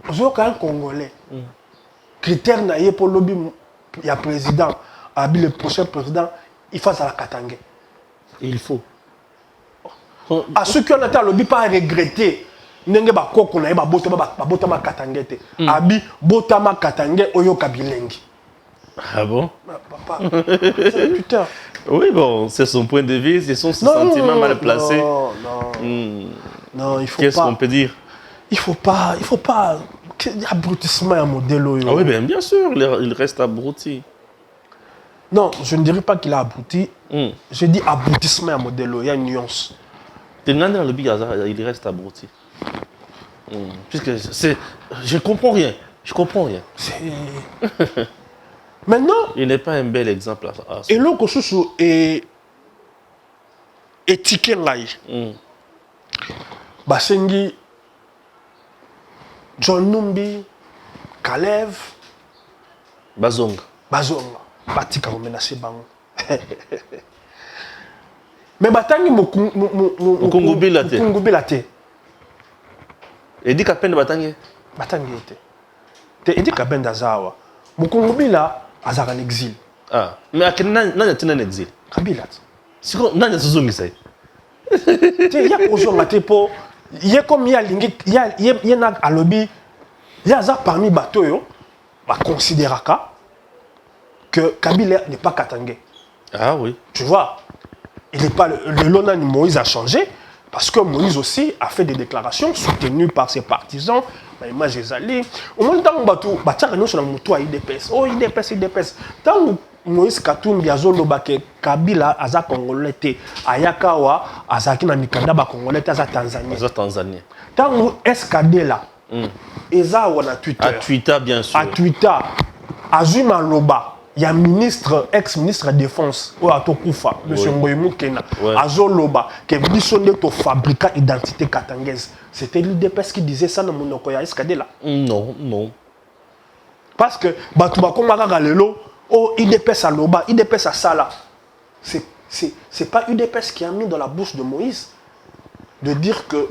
C: Vous avez un Congolais. Critère pour le lobby, il y a président, le prochain président, il fasse à la Katangais.
B: Il faut.
C: À ceux qui ont été à lobby, pas regretter. Nenge ba koko na ba botama Katangais te. Abi botama Katangais oyo kabilengi.
B: Ah bon?
C: Papa, c'est putain.
B: Oui, bon, c'est son point de vue, c'est son sentiment mal placé.
C: Non, il faut pas.
B: Qu'est-ce qu'on peut dire?
C: Il faut pas. Abrutissement à modèle.
B: Ah oui, bien sûr, il reste abruti.
C: Non, je ne dirais pas qu'il a abruti. Je dis abrutissement à modèle, il y a une nuance.
B: Il reste abruti. Puisque c'est. Je comprends rien.
C: Maintenant.
B: Il n'est pas un bel exemple à
C: et l'autre chose est étiqueté ngai. Basengi John Numbi, Kalev,
B: Bazonga.
C: Batika menacé bango. Mais batangi
B: Mukungu
C: bilate.
B: Et dit qu'à peine batangi.
C: Batangi était. Et dit qu'à peine d'azawa. Mukungu bila azara en exil.
B: Ah, mais à quel moment tu es en exil?
C: Kabila.
B: C'est quoi? Non, c'est ça.
C: Il y a aujourd'hui pour il y a comme il y a à lobby il y a ça parmi bateaux yo va considérer que Kabila n'est pas Katangais.
B: Ah oui.
C: Tu vois, il n'est pas le Lona de Moïse a changé parce que Moïse aussi a fait des déclarations soutenues par ses partisans. Moi j'ai allé au moins dans bateau batia nous sur la moto à IDPS. Oh IDPS. Tant Moïse Katumbi azoloba ke Kabila aza Congolais te ayakawa azaki na mikanda ba Congolais aza Tanzanie. Tant SKD là. Eza wana Twitter.
B: À Twitter bien sûr.
C: À Twitter Azuma Loba, il y a ministre ex-ministre de défense ou Atokufa monsieur Ngoyemu Kena. Azoloba que bisonde to fabriquer identité katangaise. C'était l'IDPS qui disait ça dans mon okoya SKD là.
B: Non.
C: Parce que Batouba Komaka Lelo, oh IDPS à Loba, IDPS à Sala. C'est pas IDPS qui a mis dans la bouche de Moïse de dire que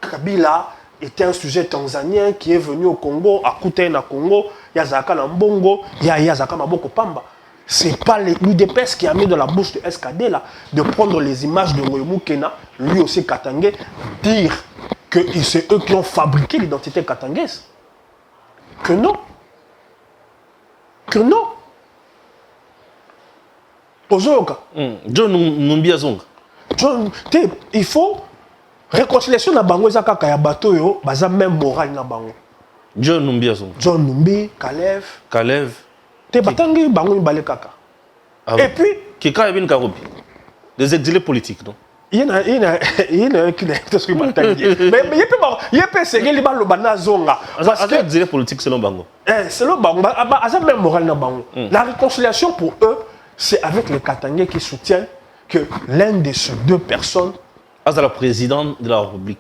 C: Kabila était un sujet tanzanien qui est venu au Congo, à Koutena Congo, Yazaka Nambongo, Yazaka Maboko Pamba. C'est pas l'UDPS qui a mis dans la bouche de SKD là, de prendre les images de Ngoyemu Kena, lui aussi Katangais, dire que c'est eux qui ont fabriqué l'identité katangaise. Que non. Ozoka.
B: John Numbi Azonga.
C: Il faut réconciliation na bango ezaka kaya bato yo baza même moral na bango.
B: John Numbi Azonga.
C: John Numbi, Kalev. Te batangi bango ibale kaka. Et puis
B: Kika Ebin Karobi. Des exilés politiques non.
C: Il y en a qui n'est ce que batangi. Mais il peut se geli ba lobana zonga parce que
B: exilés politiques selon bango.
C: Selon bango baza même moral na bango. La réconciliation pour eux c'est avec les Katangais qui soutiennent que l'un de ces deux personnes
B: Azala président de la République.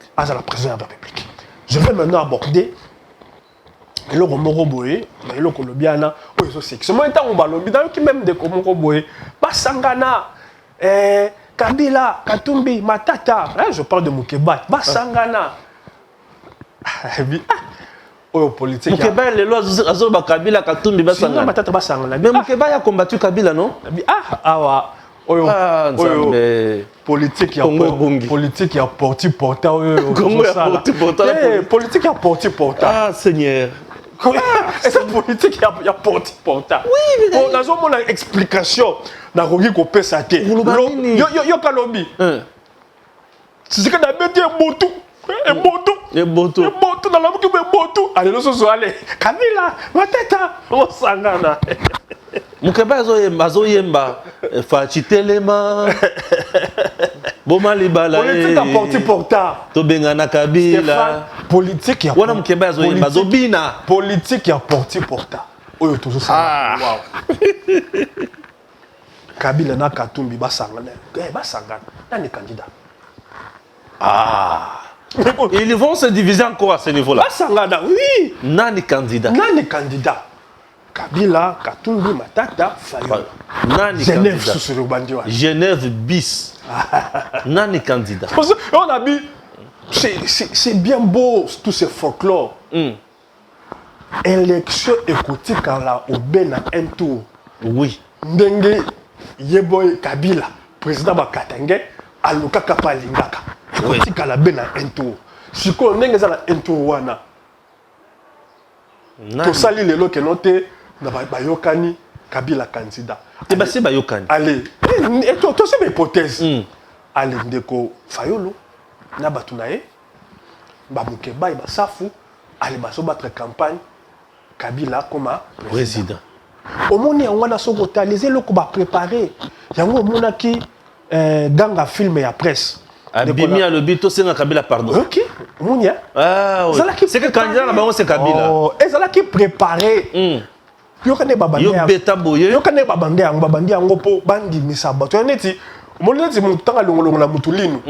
C: Je vais maintenant aborder le Moroboé, le Colombiana, c'est moi étant au balobi, même de Moroboé, Basangana, Kabila, Katumbi, Matata, je parle de Moukeba, Basangana. Politique.
B: Moukeba, les lois Azoba Kabila, Katumbi, Basangana.
C: Matata Basangana.
B: Mais Moukeba a combattu Kabila, non?
C: Politique qui a porté porta. Politique qui a porté porta.
B: Ah Seigneur.
C: Cette politique qui a porté porta. Oui, mais dans une explication, na rogi ko pesa te. Yo kalobi. C'est ce que na bete motu. Et Boto.
B: Et Boto.
C: Et Boto dans la boucle de Boto. Allez, nous sommes allés. Kabila, ma tête, on s'engana.
B: Mukeba azoyemba fachi telema boma libala
C: Politique à porte-porta.
B: to bengana Kabila
C: Politique à
B: wana mukeba azoyemba zobina
C: politique à porte-porta. Oyo toujours ça. Wow. Kabila na Katumbi basangana. Basangana. Nani candidat?
B: Ah. Ils vont se diviser encore à ce niveau-là.
C: Basangana, oui.
B: Nani candidat?
C: Nani candidat? Kabila, Katumbi, Matata, Fayoulou.
B: Nani
C: Genève
B: candidat?
C: sous le bandiwa.
B: Genève bis. Nani candidat?
C: Parce qu'on a dit, c'est bien beau tout ce folklore. Élection écoutée quand la Obena un tour.
B: Oui.
C: Ndenge Yeboy Kabila, président Bakatenge, Aluka Kapalingaka. Écoutée quand la Bena un tour. Si on ndenge za un tour wana. To sali lelo ke noté na bayokani Kabila candidat.
B: Et bah c'est bayokani.
C: Allez, et toi c'est une hypothèse. Allez ndeko Fayulu na batunaye ba mukeba ba safu allez baso battre campagne Kabila comme
B: président.
C: Au moni yango na soko taliser loko ba préparer yango mona ki ganga film ya presse.
B: Abimi a le bito c'est Kabila pardon.
C: OK, monia.
B: Ah oui. C'est que candidat là-bas c'est Kabila.
C: Oh, et ça là qui préparer. Yo kane babande
B: yo beta boye.
C: Yo kane babande yango po bandi misaba. To neti moni neti mutanga longolongo na mutulinu.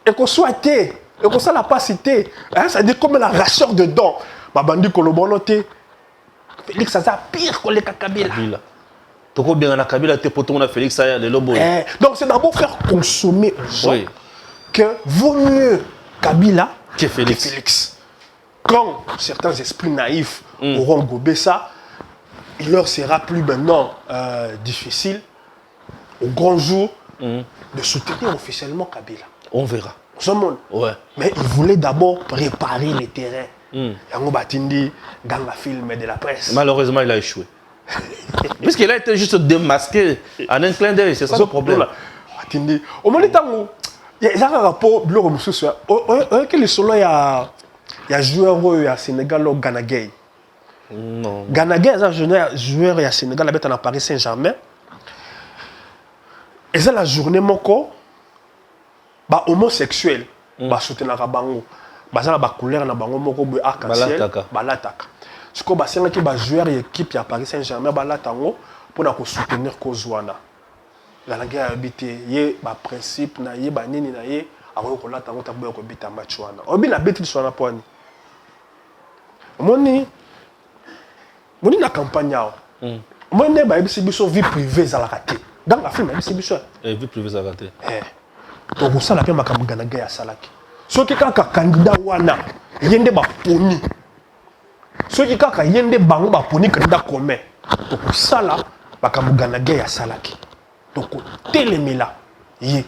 C: Et qu'on soit et qu'on soit la pasité. Ça dit comme la racheur de dents. Babandi kolobonoté. Félix Saza pire que les Kabila.
B: Toko bien na Kabila te poto na Félix Saza le lobo.
C: Donc c'est d'abord faire consommer
B: oui.
C: Que vaut mieux Kabila
B: que Félix.
C: Quand certains esprits naïfs auront gobé ça, il leur sera plus maintenant difficile au grand jour de soutenir officiellement Kabila.
B: On verra.
C: Ce monde.
B: Ouais.
C: Mais il voulait d'abord préparer les terrains. Yango Batindi, ganga film de la presse.
B: Malheureusement, il a échoué. Puisqu'il a été juste démasqué en un clin d'œil, c'est ça le problème.
C: Batindi. Au moment où il y a un rapport, bleu comme ça. Quel est celui il y a joueur au Sénégal au Ghana Gay.
B: Non.
C: Ghana Gay, c'est un joueur au Sénégal avec un Paris Saint-Germain. Et c'est la journée moko ba homosexuel ba soutenir bango. Bazala ba couleur na bango moko boy arc-en-ciel balataka. Siko ba senga ki ba joueur équipe ya Paris Saint-Germain balatango pour na ko soutenir kozwana. La langue a habité ye ba principe na ye ba nini na ye ako ko latango ta boy ko bita match wana. Obi na beti swana poni. Moni na campagne yao. Moni ba ebisi biso vie privée za la raté. Dans la film ebisi biso.
B: Vie privée za raté.
C: Donc ça la pe makambo ganaga ya salaki. Soki kaka candidat wana yende ba poni. Soki kaka yende bango ba poni candidat commun. Donc ça là makambo ganaga ya salaki. Donc telemela ye.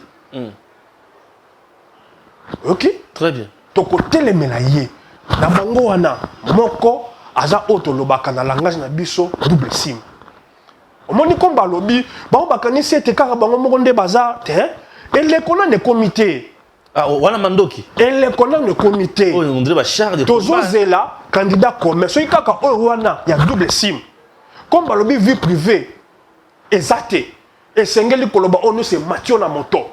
C: OK?
B: Très bien.
C: Donc telemela ye. Na bango wana moko aza auto lobaka na langage na biso double sim. Omoni komba lobi bango bakanisi ete kaka bango moko nde baza te. Et les connant des comités.
B: Ah, wana mandoki.
C: Et les connant des comités.
B: Oh, on dirait ba char de
C: combat. Tozo zela candidat commun. So ikaka o wana ya double sim. Comme balobi vie privée. Exacté. Et sengeli koloba ono c'est Mathieu na moto.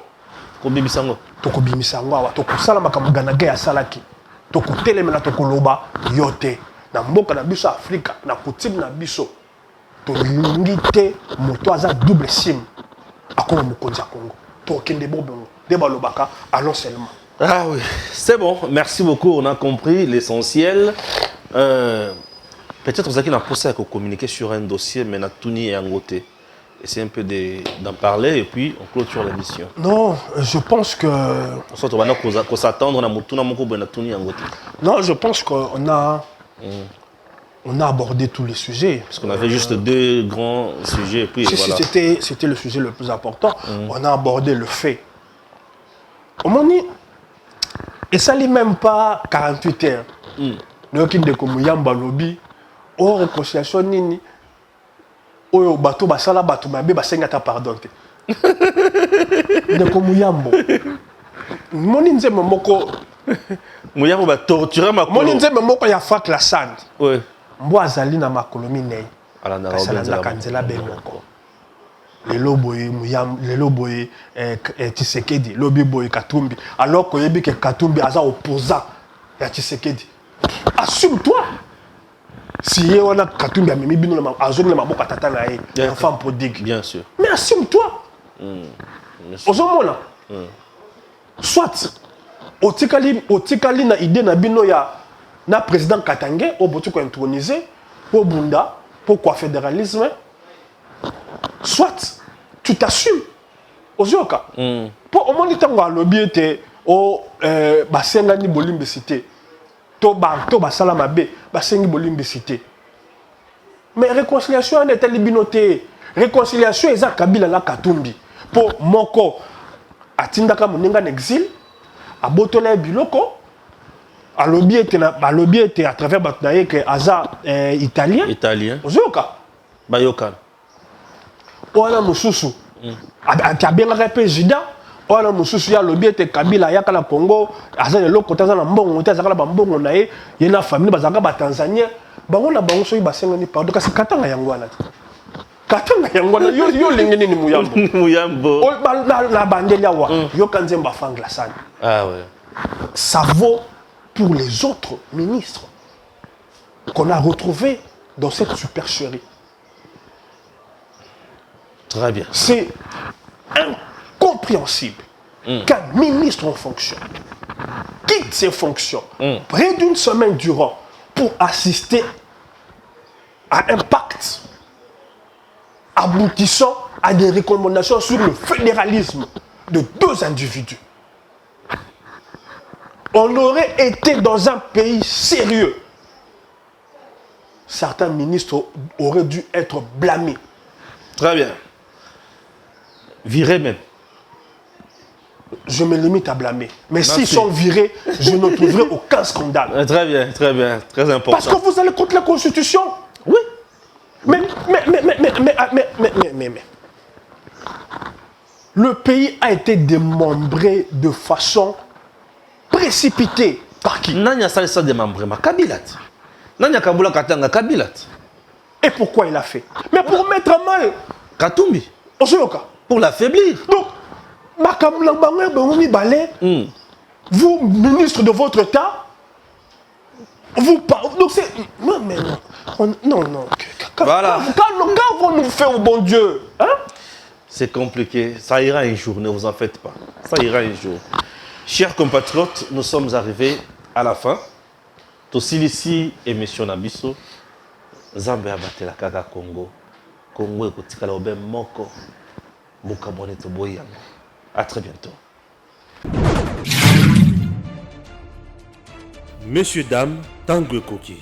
B: Ko bimisango.
C: To ko bimisango wa to ko sala makambo ganage ya salaki. To ko telemela to ko loba yote. Na mboka na biso Afrika na coutume na biso. To lingite moto aza double sim. Akoma mokonzi ya Congo. Allons seulement.
B: Ah oui, c'est bon, merci beaucoup, on a compris l'essentiel. Peut-être que vous avez poussé à communiquer sur un dossier, mais on a tout nié en côté. Essayez un peu d'en parler et puis on clôture l'émission.
C: Non, je pense que... Non, je pense qu'on a... On a abordé tous les sujets.
B: Parce qu'on avait juste deux grands sujets. Et puis voilà.
C: C'était le sujet le plus important. On a abordé le fait. Au moment et ça n'est même pas 48 heures. Nous qui comme Yamba lobby, oh réconciliation nini, oh bateau basala bateau mabe basenga ta pardon. De comme Yambo. moni nzembo moko
B: Mouyambo va torturer ma
C: moni nzembo moko ya Fak la Sande.
B: Oui.
C: Mbo azali na makolo minei.
B: Alanda
C: Asalanda kanzela be moko. Lelo boye Tshisekedi, lobi boye Katumbi. Alors que yebi que Katumbi aza opposant ya Tshisekedi. Assume-toi. Si ye wana Katumbi a mimi bino na azongi na maboko tata na ye, enfant prodigue.
B: Bien sûr.
C: Mais assume-toi. Ozomona. Soit otikali na idée na bino ya na président Katangé au botu ko introniser pour bunda pour quoi fédéralisme. Soit tu t'assumes. Ozoka. Pour au moins tango alobi ete o basenga ni bolimbe cité. To basala mabe basengi bolimbe cité. Mais réconciliation en est libinoté. Réconciliation eza Kabila la Katumbi. Pour moko atindaka moninga en exil abotola biloko alobi ete à travers batnaye que aza italien. Ozoka.
B: Bayokan.
C: Oana mususu abenga président oana mususu ya lobi ete Kabila yaka na Congo aza le loko taza na mbongo te azaka na bambongo na ye na famille bazaka ba Tanzania bango na bango soyi basenga ni pardon kasi katanga yango wana katanga yango wana yo lingeni ni muyambo
B: Muyambo
C: na bandeli awa yo kanzemba fangla sana.
B: Ah ouais.
C: Ça vaut pour les autres ministres qu'on a retrouvés dans cette supercherie.
B: Très bien.
C: C'est incompréhensible qu'un ministre en fonction quitte ses fonctions près d'une semaine durant pour assister à un pacte aboutissant à des recommandations sur le fédéralisme de deux individus. On aurait été dans un pays sérieux. Certains ministres auraient dû être blâmés.
B: Très bien. Virés même.
C: Je me limite à blâmer. Mais s'ils sont virés, je ne trouverai aucun scandale.
B: Très bien, très important.
C: Parce que vous allez contre la Constitution.
B: Oui.
C: Mais. Le pays a été démembré de façon précipitée. Par qui?
B: Nanya salisa démembrement. Kabilat. Nanya Kabula Katanga Kabilat.
C: Et pourquoi il a fait? Mais pour mettre à mal
B: Katumbi.
C: Osoyoka.
B: Pour l'affaiblir.
C: Donc, vous, ministre de votre temps, vous parlez. Donc c'est. Non, mais non. Non.
B: Voilà.
C: Quand vous nous faites au bon Dieu, hein?
B: C'est compliqué. Ça ira un jour, ne vous en faites pas. Ça ira un jour. Chers compatriotes, nous sommes arrivés à la fin. Tosilisi émission Nabiso. Zambé abatela kaka Congo. Congo ekotikala obe moko. Bukabone toboyama. À très bientôt.
A: Messieurs, dames, Tanguy Koki.